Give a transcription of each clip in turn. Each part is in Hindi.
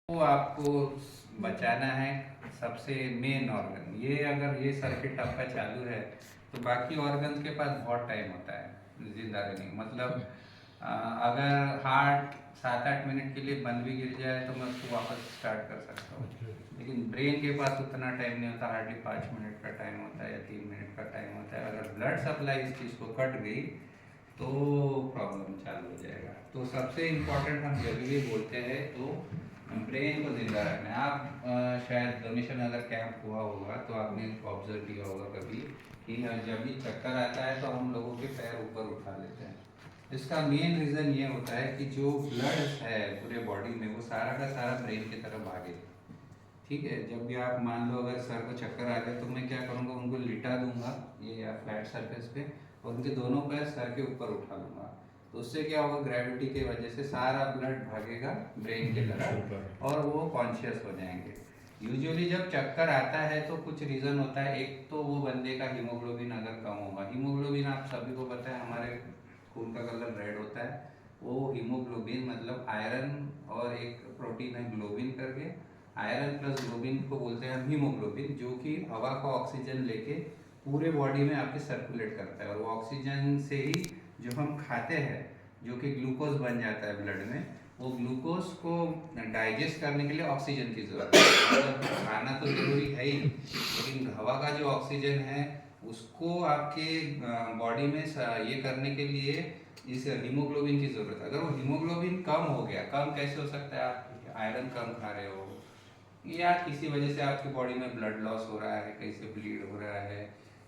तो आपको बचाना है सबसे मेन ऑर्गन। ये अगर ये सर्किट आपका चालू है तो बाकी ऑर्गन्स के पास बहुत टाइम होता है जिंदा रहने का। मतलब अगर हार्ट 7-8 मिनट के लिए बंद भी गिर जाए तो मैं उसको वापस स्टार्ट कर सकता हूँ, लेकिन ब्रेन के पास उतना टाइम नहीं होता। हार्डली 5 मिनट का टाइम होता है या 3 मिनट का टाइम होता है। अगर ब्लड सप्लाई इस चीज़ को कट गई तो प्रॉब्लम चालू हो जाएगा। तो सबसे इम्पोर्टेंट हम जब भी बोलते हैं तो ब्रेन को जिंदा रखना है। आप शायद डोनेशन अगर कैंप हुआ होगा तो आपने ऑब्जर्व किया होगा कभी कि जब भी चक्कर आता है तो हम लोगों के पैर ऊपर उठा लेते हैं। इसका मेन रीज़न ये होता है कि जो ब्लड है पूरे बॉडी में वो सारा का सारा ब्रेन की तरफ भागे। ठीक है, जब भी आप मान लो अगर सर को चक्कर आ गया तो मैं क्या करूँगा, उनको लिटा दूंगा ये या फ्लैट सरफेस पे, और उनके दोनों पैर सर के ऊपर उठा लूँगा। तो उससे क्या होगा, ग्रेविटी की वजह से सारा ब्लड भागेगा ब्रेन की तरफ और वो कॉन्शियस हो जाएंगे। यूजुअली जब चक्कर आता है तो कुछ रीज़न होता है। एक तो वो बंदे का हीमोग्लोबिन अगर कम होगा। हीमोग्लोबिन आप सभी को पता है हमारे खून का कलर रेड होता है। वो हीमोग्लोबिन मतलब आयरन और एक प्रोटीन है ग्लोबिन करके, आयरन प्लस ग्लोबिन को बोलते हैं हम हीमोग्लोबिन, जो कि हवा का ऑक्सीजन लेके पूरे बॉडी में आपके सर्कुलेट करता है। और वो ऑक्सीजन से ही जो हम खाते हैं, जो कि ग्लूकोज बन जाता है ब्लड में, वो ग्लूकोज को डाइजेस्ट करने के लिए ऑक्सीजन की ज़रूरत है। मतलब खाना तो जरूरी है ही, लेकिन हवा का जो ऑक्सीजन है उसको आपके बॉडी में ये करने के लिए इस हीमोग्लोबिन की ज़रूरत है। अगर वो हीमोग्लोबिन कम हो गया, कम कैसे हो सकता है, आप आयरन कम खा रहे हो या किसी वजह से आपकी बॉडी में ब्लड लॉस हो रहा है, कहीं से ब्लीड हो रहा है।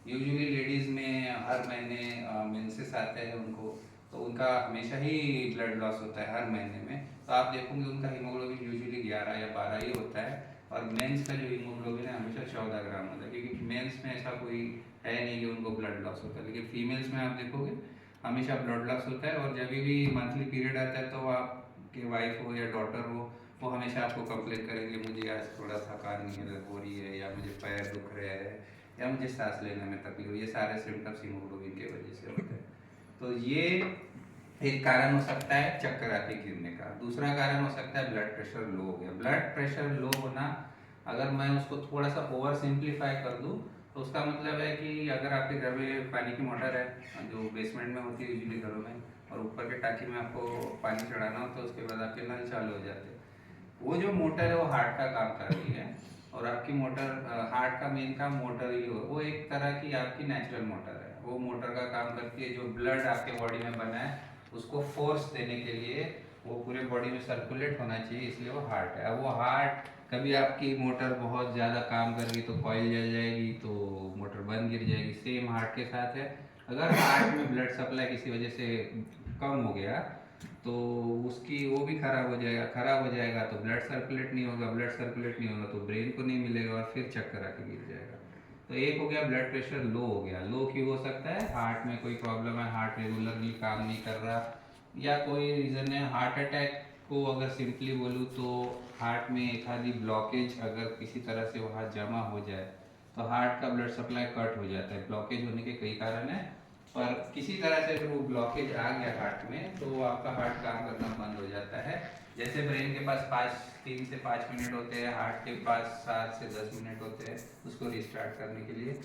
यूजुअली लेडीज़ में हर महीने मेंसेस आते हैं उनको, तो उनका हमेशा ही ब्लड लॉस होता है हर महीने में। तो आप देखोगे उनका हीमोग्लोबिन यूजुअली 11 या 12 ही होता है, और मेंस का जो हीमोग्लोबिन है हमेशा 14 ग्राम होता है, क्योंकि मेंस में ऐसा कोई है नहीं कि उनको ब्लड लॉस होता है। लेकिन फीमेल्स में आप देखोगे हमेशा ब्लड लॉस होता है। और जब भी मंथली पीरियड आता है तो आपके वाइफ हो या डॉटर हो, वो हमेशा आपको कंप्लेन करेंगे मुझे आज थोड़ा थकान हो रही है, या मुझे पैर दुख रहे हैं, या मुझे सांस लेने में तकलीफ। ये सारे सिम्टम्स हीमोग्लोबिन की वजह से होते हैं। तो ये एक कारण हो सकता है चक्कर आके गिरने का। दूसरा कारण हो सकता है ब्लड प्रेशर लो हो गया। ब्लड प्रेशर लो होना, अगर मैं उसको थोड़ा सा ओवर सिंप्लीफाई कर दूँ तो उसका मतलब है कि अगर आपके घर में पानी की मोटर है जो बेसमेंट में होती है यूजुअली घरों में, और ऊपर के टाँकी में आपको पानी चढ़ाना होता है, उसके बाद आपके नल चालू हो जाते हैं। वो जो मोटर है वो हार्ट का काम कर रही है, और आपकी मोटर हार्ट का मेन काम मोटर ही हो, वो एक तरह की आपकी नेचुरल मोटर है। वो मोटर का काम करती है, जो ब्लड आपके बॉडी में बना है उसको फोर्स देने के लिए वो पूरे बॉडी में सर्कुलेट होना चाहिए, इसलिए वो हार्ट है। अब वो हार्ट कभी आपकी मोटर बहुत ज़्यादा काम कर रही तो कॉइल जल जाएगी, तो मोटर बंद गिर जाएगी। सेम हार्ट के साथ है। अगर हार्ट में ब्लड सप्लाई किसी वजह से कम हो गया तो उसकी वो भी खराब हो जाएगा। खराब हो जाएगा तो ब्लड सर्कुलेट नहीं होगा, ब्लड सर्कुलेट नहीं होगा तो ब्रेन को नहीं मिलेगा, और फिर चक्कर आके गिर जाएगा। तो एक हो गया ब्लड प्रेशर लो हो गया। लो क्यों हो सकता है, हार्ट में कोई प्रॉब्लम है, हार्ट रेगुलरली काम नहीं कर रहा, या कोई रीज़न है। हार्ट अटैक को अगर सिंपली बोलूँ तो हार्ट में एक आधी ब्लॉकेज अगर किसी तरह से वहाँ जमा हो जाए तो हार्ट का ब्लड सप्लाई कट हो जाता है। ब्लॉकेज होने के कई कारण हैं, पर किसी तरह से अगर वो ब्लॉकेज आ गया हार्ट में तो आपका हार्ट काम करना बंद हो जाता है। जैसे ब्रेन के पास 3 से 5 मिनट होते हैं, हार्ट के पास 7 से 10 मिनट होते हैं उसको रिस्टार्ट करने के लिए।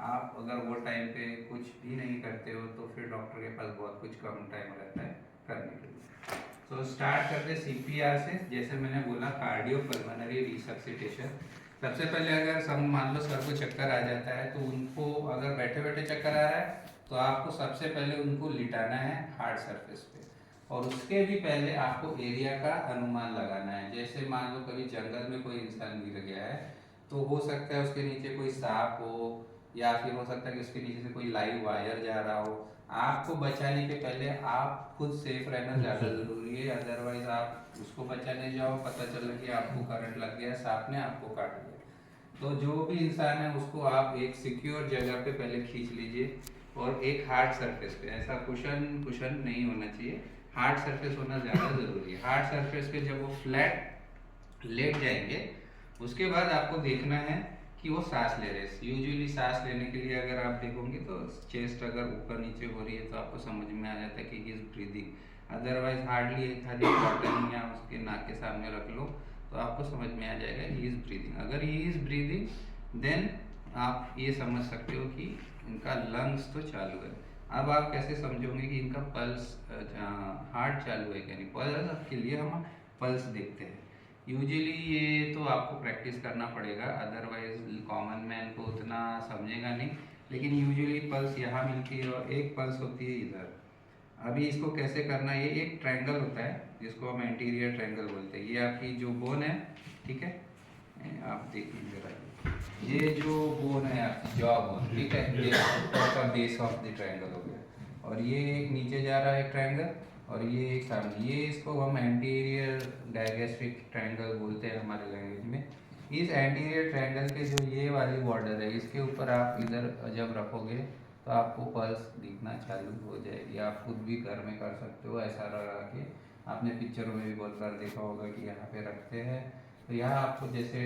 आप अगर वो टाइम पे कुछ भी नहीं करते हो तो फिर डॉक्टर के पास बहुत कुछ कम टाइम रहता है करने के लिए। तो स्टार्ट करते सीपीआर से। जैसे मैंने बोला कार्डियो पल्मोनरी रिसक्सिटेशन। सबसे पहले अगर सब मान लो सर को चक्कर आ जाता है तो उनको अगर बैठे बैठे चक्कर आ रहा है तो आपको सबसे पहले उनको लिटाना है हार्ड सरफेस पे, और उसके भी पहले आपको एरिया का अनुमान लगाना है। जैसे मान लो कभी जंगल में कोई इंसान गिर गया है तो हो सकता है उसके नीचे कोई सांप हो, या फिर हो सकता है कि उसके नीचे से कोई लाइव वायर जा रहा हो। आपको बचाने के पहले आप खुद सेफ रहना ज़्यादा ज़रूरी है। अदरवाइज आप उसको बचाने जाओ, पता चला कि आपको करंट लग गया, सांप ने आपको काट लिया। तो जो भी इंसान है उसको आप एक सिक्योर जगह पे पहले खींच लीजिए, और एक हार्ड सरफेस पे। ऐसा कुशन कुशन नहीं होना चाहिए, हार्ड सरफेस होना ज़्यादा ज़रूरी है। हार्ड सरफेस पे जब वो फ्लैट लेट जाएंगे उसके बाद आपको देखना है कि वो सांस ले रहे हैं। यूजुअली सांस लेने के लिए अगर आप देखोगे तो चेस्ट अगर ऊपर नीचे हो रही है तो आपको समझ में आ जाता है कि he is breathing. Otherwise hardly खाली कॉटन या उसके नाक के सामने रख लो, तो आपको समझ में आ जाएगा ही इज़ ब्रीदिंग। अगर ही इज़ ब्रीदिंग देन आप ये समझ सकते हो कि इनका लंग्स तो चालू है। अब आप कैसे समझोगे कि इनका पल्स हार्ट चालू है क्या नहीं? पल्स के लिए हम पल्स देखते हैं। यूजुअली ये तो आपको प्रैक्टिस करना पड़ेगा, अदरवाइज कॉमन मैन को उतना समझेगा नहीं। लेकिन यूजुअली पल्स यहाँ मिलती है और एक पल्स होती है इधर। अभी इसको कैसे करना है, ये एक ट्रायंगल होता है जिसको हम एंटीरियर ट्रायंगल बोलते हैं। ये आपकी जो बोन है, ठीक है, आप देखिए जरा, ये जो बोन है आपकी जॉ बोन, ठीक है, ये ऊपर का बेस ऑफ द ट्रायंगल हो गया, और ये एक नीचे जा रहा है ट्रायंगल, और ये एक सामने, ये इसको हम एंटीरियर डायगेस्ट्रिक ट्रायंगल बोलते हैं हमारे लैंग्वेज में। इस एंटीरियर ट्रायंगल के जो ये वाली बॉर्डर है, इसके ऊपर आप इधर जब रखोगे तो आपको पल्स दिखना चालू हो जाएगी। आप खुद भी घर में कर सकते हो ऐसा लगा के। आपने पिक्चरों में भी बहुत बार देखा होगा कि यहाँ पे रखते हैं, तो यहाँ आपको जैसे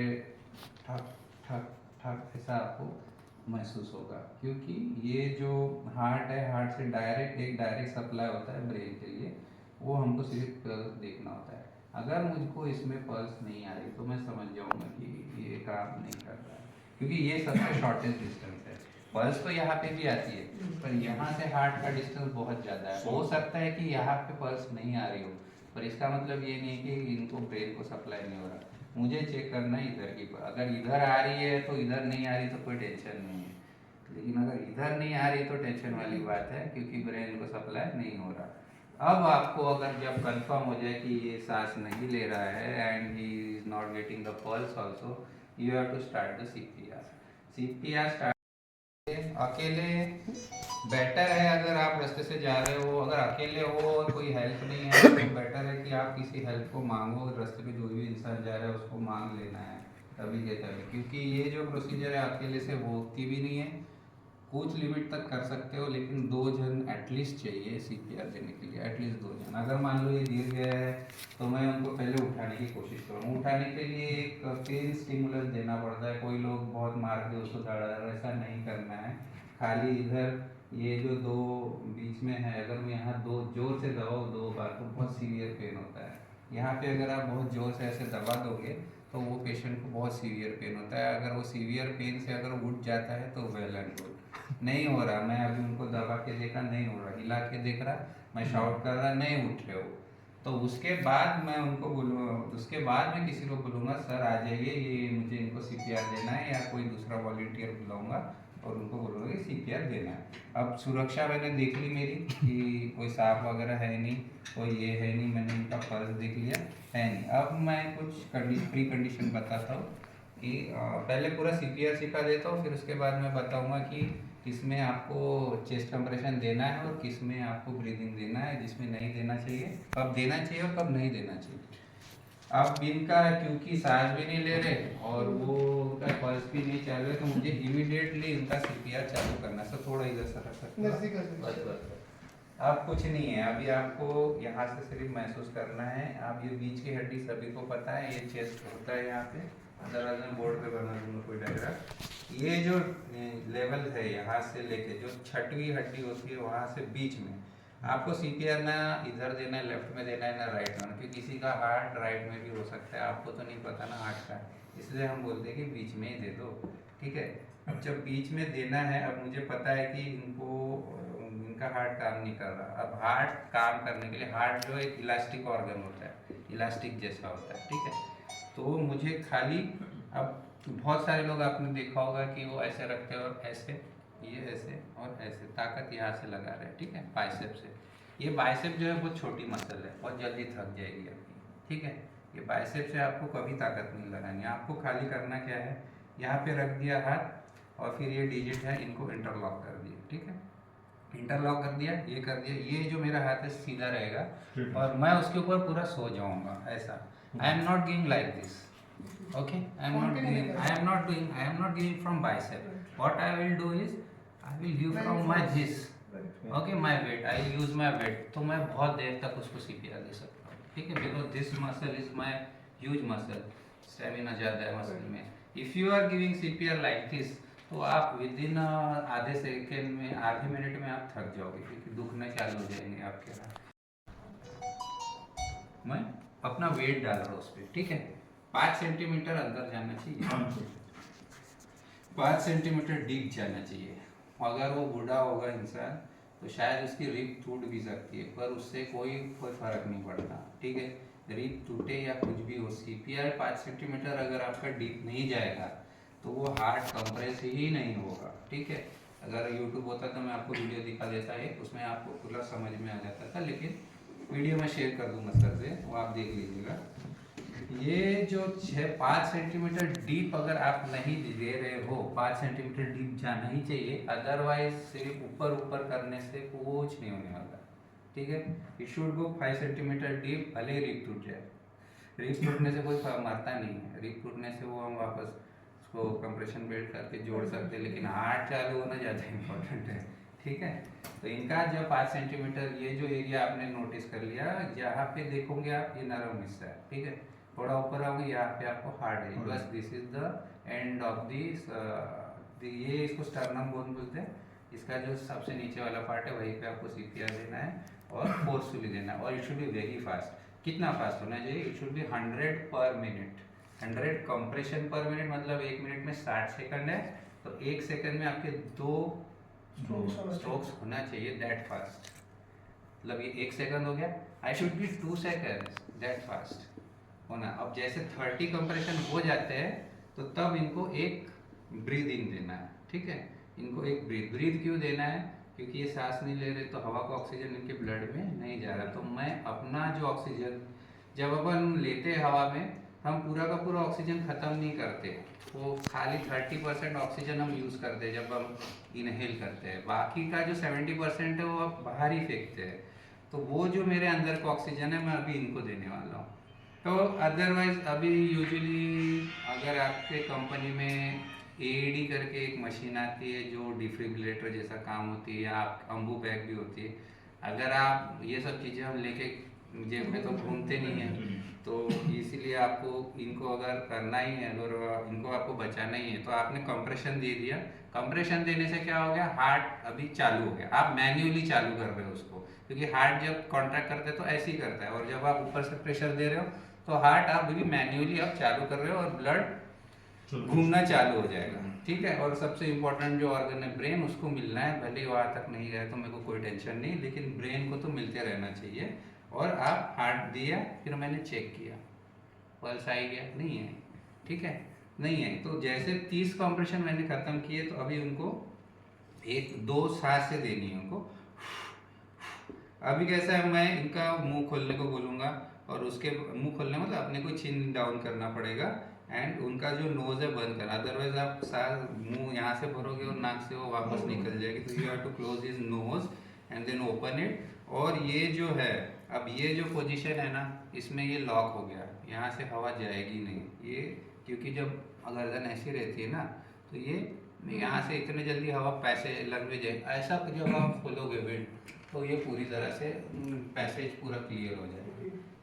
ठक ठक ठक ऐसा आपको महसूस होगा, क्योंकि ये जो हार्ट है, हार्ट से एक डायरेक्ट सप्लाई होता है ब्रेन के लिए, वो हमको सिर्फ पल्स देखना होता है। अगर मुझको इसमें पल्स नहीं आ रही तो मैं समझ जाऊँगा कि ये काम नहीं कर रहा है, क्योंकि ये सबसे शॉर्टेस्ट डिस्टेंस है। पल्स तो यहाँ पे भी आती है, पर यहाँ से हार्ट का डिस्टेंस बहुत ज़्यादा है। हो सकता है कि यहाँ पे पल्स नहीं आ रही हो, पर इसका मतलब ये नहीं कि इनको ब्रेन को सप्लाई नहीं हो रहा। मुझे चेक करना है इधर की, अगर इधर आ रही है तो इधर नहीं आ रही तो कोई टेंशन नहीं है, लेकिन अगर इधर नहीं आ रही तो टेंशन वाली बात है, क्योंकि ब्रेन को सप्लाई नहीं हो रहा। अब आपको अगर जब कंफर्म हो जाए कि ये सांस नहीं ले रहा है and he is not getting the pulse also, you have to start the CPR. CPR start अकेले बेटर है। अगर आप रास्ते से जा रहे हो, अगर अकेले हो और कोई हेल्प नहीं है, तो बेटर है कि आप किसी हेल्प को मांगो। रास्ते पे जो भी इंसान जा रहा है उसको मांग लेना है तभी के तभी, क्योंकि ये जो प्रोसीजर है अकेले से होती भी नहीं है। कुछ लिमिट तक कर सकते हो, लेकिन 2 जन एटलीस्ट चाहिए सीपीआर देने के लिए, एटलीस्ट 2 जन। अगर मान लो ये गिर गया है तो मैं उनको पहले उठाने की कोशिश करूँ। उठाने के लिए एक पेन स्टिमुलस देना पड़ता है। कोई लोग बहुत मार के उसको दड़ा, ऐसा नहीं करना है। खाली इधर ये जो 2 बीच में है, अगर मैं यहाँ 2 जोर से दबाऊँ 2 बार तो बहुत सीवियर पेन होता है। यहाँ पे अगर आप बहुत जोर से ऐसे दबा दोगे तो वो पेशेंट को बहुत सीवियर पेन होता है। अगर वो सीवियर पेन से अगर उठ जाता है तो वेल एंड गुड। नहीं हो रहा, मैं अभी उनको दबा के देखा, नहीं हो रहा, हिला के देख रहा, मैं शाउट कर रहा, नहीं उठ रहे हो, तो उसके बाद मैं उनको बोलूँगा, उसके बाद मैं किसी को बोलूँगा सर आ जाइए, ये मुझे इनको सीपीआर देना है, या कोई दूसरा वॉलंटियर बुलाऊंगा और उनको बोलूँगा कि सीपीआर देना है। अब सुरक्षा मैंने देख ली मेरी कि कोई सांप वगैरह है नहीं, कोई ये है नहीं, मैंने इनका पल्स देख लिया है नहीं। अब मैं कुछ प्री कंडीशन बताता हूँ कि पहले पूरा सीपीआर सिखा देता हूँ, फिर उसके बाद मैं बताऊँगा कि किसमें आपको चेस्ट कंप्रेशन देना है और किसमें आपको ब्रीदिंग देना है, जिसमें नहीं देना चाहिए, कब देना चाहिए और कब नहीं देना चाहिए। अब इनका क्योंकि सांस भी नहीं ले रहे और वो उनका पल्स भी नहीं चल रहे, तो मुझे इमीडिएटली इनका सीपीआर चालू करना है। सर थोड़ा इधर से रख सकते हैं, बस। अब कुछ नहीं है, अभी आपको यहाँ से सिर्फ महसूस करना है। आप ये बीच की हड्डी सभी को पता है, ये चेस्ट होता है यहाँ पे, अंदर बोर्ड पे बना दूंगा कोई डायग्राम। ये जो लेवल है यहाँ से लेके जो छठवीं हड्डी होती है वहाँ से बीच में आपको सीपीआर ना इधर देना है, लेफ्ट में देना है, ना राइट में, क्योंकि किसी का हार्ट राइट में भी हो सकता है, आपको तो नहीं पता ना हार्ट का, इसलिए हम बोलते हैं कि बीच में ही दे दो, ठीक है। अब जब बीच में देना है, अब मुझे पता है कि इनका हार्ट काम नहीं कर रहा। अब हार्ट काम करने के लिए, हार्ट जो एक इलास्टिक ऑर्गन होता है, इलास्टिक जैसा होता है, ठीक है। तो मुझे खाली, अब बहुत सारे लोग आपने देखा होगा कि वो ऐसे रखते हैं और ऐसे, ये ऐसे और ऐसे, ताकत यहाँ से लगा रहे हैं, ठीक है, बाइसेप से। ये बाइसेप जो है बहुत छोटी मसल है, बहुत जल्दी थक जाएगी आपकी, ठीक है। ये बाइसेप से आपको कभी ताकत नहीं लगानी, आपको खाली करना क्या है, यहाँ पे रख दिया हाथ और फिर ये डिजिट है, इनको इंटरलॉक कर दिया, ठीक है। इंटरलॉक कर दिया, ये कर दिया, ये जो मेरा हाथ है सीधा रहेगा और मैं उसके ऊपर पूरा सो जाऊंगा ऐसा। I am not giving like this, okay, I am not giving from bicep. What I will do is I will give from my this, okay, my weight, I use my weight, तो मैं बहुत देर तक उसको सीपीआर दे सकता हूँ, ठीक है, because this muscle is my huge muscle, stamina ज़्यादा है मसल में। If you are giving CPR like this, तो आप विद इन आधे सेकेंड में, आधे मिनट में आप थक जाओगे, क्योंकि दुखने चालू हो जाएंगे आपके हाथ। मैं अपना वेट डाल रहा हूँ उस पर, ठीक है। 5 सेंटीमीटर अंदर जाना चाहिए, 5 सेंटीमीटर डीप जाना चाहिए। अगर वो बूढ़ा होगा इंसान तो शायद उसकी रिब टूट भी सकती है, पर उससे कोई कोई फर्क नहीं पड़ता, ठीक है। रिब टूटे या कुछ भी हो, सीपीआर 5 सेंटीमीटर अगर आपका डीप नहीं जाएगा तो वो हार्ट कंप्रेस ही नहीं होगा, ठीक है। अगर यूट्यूब होता तो मैं आपको वीडियो दिखा देता है, उसमें आपको पूरा समझ में आ जाता था, लेकिन वीडियो में शेयर कर दूंगा सर से, वो आप देख लीजिएगा। ये जो 5 सेंटीमीटर डीप अगर आप नहीं दे रहे हो, 5 सेंटीमीटर डीप जाना ही चाहिए, अदरवाइज सिर्फ ऊपर ऊपर करने से कुछ नहीं होने वाला, ठीक है। It should go 5 centimetre deep, भले ही रिप टूट जाए। रिप टूटने से कोई मरता नहीं है, रिप टूटने से वो हम वापस उसको कंप्रेशन बेल्ट करके जोड़ सकते हैं, लेकिन हार्ट चालू होना ज़्यादा इम्पोर्टेंट है, ठीक है। तो इनका जो 5 सेंटीमीटर, ये जो एरिया आपने नोटिस कर लिया, जहाँ पे देखोगे आप ये नरम हिस्सा है, ठीक है। थोड़ा ऊपर आओगे यहाँ पे आपको हार्ड है, बस this is the end of this, ये इसको स्टर्नम बोन बोलते हैं। इसका जो सबसे नीचे वाला पार्ट है वहीं पे आपको सीपीआर देना है और फोर्सफुली देना है, और it should be very fast. कितना फास्ट होना चाहिए? इट शुड बी 100 पर मिनट, 100 कंप्रेशन पर मिनट, मतलब 1 मिनट में 60 सेकंड है, तो 1 सेकंड में आपके 2 स्ट्रोक्स होना चाहिए, दैट फास्ट। मतलब ये 1 सेकंड हो गया, I should be 2 seconds, that fast होना। अब जैसे 30 कंप्रेशन हो जाते हैं तो तब इनको एक ब्रीदिंग देना है, ठीक है। इनको एक ब्रीथ क्यों देना है? क्योंकि ये सांस नहीं ले रहे तो हवा का ऑक्सीजन इनके ब्लड में नहीं जा रहा, तो मैं अपना जो ऑक्सीजन, जब अपन लेते हैं हवा में, हम पूरा का पूरा ऑक्सीजन खत्म नहीं करते, वो खाली 30% ऑक्सीजन हम यूज़ करते हैं जब हम इनहेल करते हैं, बाकी का जो 70% है वो आप बाहर ही फेंकते हैं। तो वो जो मेरे अंदर का ऑक्सीजन है मैं अभी इनको देने वाला हूँ। तो अदरवाइज अभी यूजुअली अगर आपके कंपनी में एडी करके एक मशीन आती है जो डिफिब्रिलेटर जैसा काम होती है, या आप अम्बू बैग भी होती है, अगर आप ये सब चीज़ें हम लेके जेब में तो घूमते नहीं हैं, तो इसीलिए आपको इनको अगर करना ही है, अगर इनको आपको बचाना ही है, तो आपने कंप्रेशन दे दिया। कंप्रेशन देने से क्या हो गया? हार्ट अभी चालू हो गया, आप मैन्युअली चालू कर रहे हो उसको, क्योंकि हार्ट जब कॉन्ट्रैक्ट करते हैं तो ऐसे ही करता है, और जब आप ऊपर से प्रेशर दे रहे हो तो हार्ट आप भी मैन्युअली अब चालू कर रहे हो और ब्लड घूमना चालू हो जाएगा, ठीक है। और सबसे इम्पोर्टेंट जो ऑर्गन है ब्रेन, उसको मिलना है, भले ही वहाँ तक नहीं गए तो मेरे को कोई टेंशन नहीं, लेकिन ब्रेन को तो मिलते रहना चाहिए। और आप हार्ट दिया, फिर मैंने चेक किया, पल्स आई गया? नहीं है, ठीक है, नहीं है। तो जैसे 30 कंप्रेशन मैंने खत्म किए, तो अभी उनको 1-2 सांस से देनी है उनको। अभी कैसा है, मैं इनका मुंह खोलने को बोलूँगा, और उसके मुंह खोलने मतलब अपने को चिन डाउन करना पड़ेगा, एंड उनका जो नोज है बंद करना, अदरवाइज आप सांस मुंह यहाँ से भरोगे और नाक से वो वापस निकल जाएगी, तो you have to close his nose and then open it. और ये जो है, अब ये जो पोजीशन है ना, इसमें ये लॉक हो गया, यहाँ से हवा जाएगी नहीं ये, क्योंकि जब गर्दन ऐसी रहती है ना, तो ये यहाँ से इतने जल्दी हवा पैसे लग भी जाए, ऐसा जब आप खोलोगे विंड तो ये पूरी तरह से पैसेज पूरा क्लियर हो जाएगा।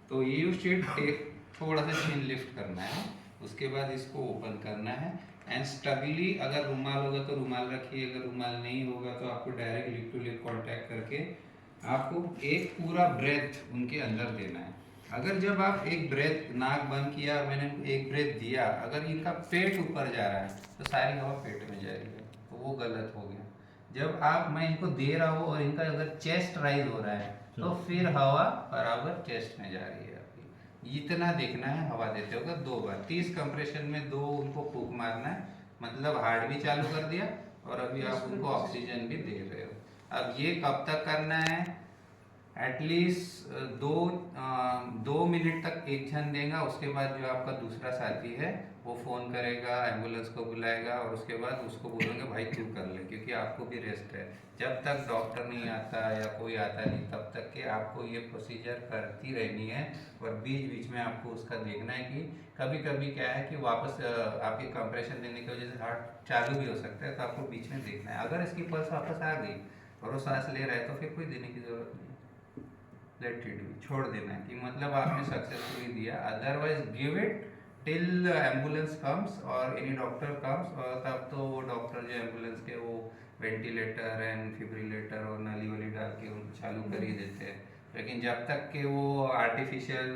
तो यू शुड टेक, थोड़ा सा चिन लिफ्ट करना है, उसके बाद इसको ओपन करना है, एंड स्टबली, अगर रुमाल होगा तो रुमाल रखिए, अगर रुमाल नहीं होगा तो आपको direct lip to lip contact करके आपको एक पूरा ब्रेथ उनके अंदर देना है। अगर जब आप एक ब्रेथ नाक बंद किया और मैंने एक ब्रेथ दिया, अगर इनका पेट ऊपर जा रहा है तो सारी हवा पेट में जाएगी, तो वो गलत हो गया। जब आप, मैं इनको दे रहा हूँ और इनका अगर चेस्ट राइज हो रहा है तो फिर हवा बराबर चेस्ट में जा रही है आपकी, इतना देखना है। हवा देते होगा 2 बार, 30 कंप्रेशन में 2 उनको फूंक मारना है, मतलब हार्ट भी चालू कर दिया और अभी आप उनको ऑक्सीजन भी दे रहे हो। अब ये कब तक करना है? एटलीस्ट 2 मिनट तक एक जन देगा, उसके बाद जो आपका दूसरा साथी है वो फ़ोन करेगा, एम्बुलेंस को बुलाएगा, और उसके बाद उसको बोलेंगे भाई तू कर ले, क्योंकि आपको भी रेस्ट है। जब तक डॉक्टर नहीं आता या कोई आता नहीं, तब तक के आपको ये प्रोसीजर करती रहनी है, और बीच बीच में आपको उसका देखना है कि कभी कभी क्या है कि वापस आपके कंप्रेशन देने की वजह से हार्ट चालू भी हो सकता है, तो आपको बीच में देखना है। अगर इसकी पल्स वापस आ गई और वो सांस ले रहा है तो फिर कोई देने की ज़रूरत नहीं, लेट इट बी, छोड़ देना है, कि मतलब आपने सक्सेसफुली दिया। Otherwise give it till ambulance comes और एनी डॉक्टर कम्स, और तब तो वो डॉक्टर जो एम्बुलेंस के वो वेंटिलेटर एंड फिब्रिलेटर और नली वली डाल के उनको चालू कर ही देते हैं। लेकिन जब तक कि वो आर्टिफिशियल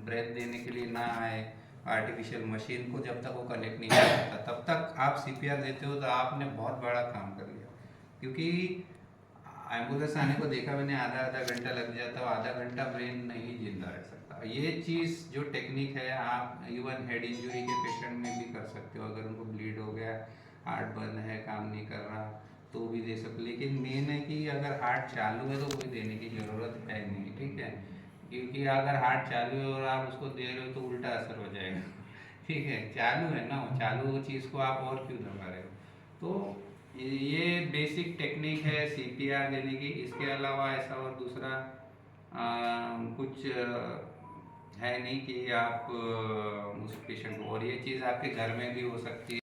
ब्रेथ देने के लिए ना आए, आर्टिफिशियल मशीन को जब तक वो कनेक्ट नहीं कर सकता तब तक आप सीपीआर देते हो तो आपने बहुत बड़ा काम कर लिया। क्योंकि एम्बुलेंस आने को देखा मैंने, आधा आधा घंटा लग जाता है, आधा घंटा ब्रेन नहीं जिंदा रह सकता। ये चीज़ जो टेक्निक है आप इवन हेड इंजरी के पेशेंट में भी कर सकते हो। अगर उनको ब्लीड हो गया, हार्ट बंद है, काम नहीं कर रहा, तो भी दे सकते। लेकिन मेन है कि अगर हार्ट चालू है तो कोई देने की ज़रूरत है नहीं, ठीक है। क्योंकि अगर हार्ट चालू है और आप उसको दे रहे हो तो उल्टा असर हो जाएगा। ठीक है, चालू है ना, वो चालू चीज़ को आप और क्यों दबा रहे हो। तो ये बेसिक टेक्निक है सीपीआर देने की। इसके अलावा ऐसा और दूसरा कुछ है नहीं कि आप उस पेशेंट को, और ये चीज़ आपके घर में भी हो सकती है।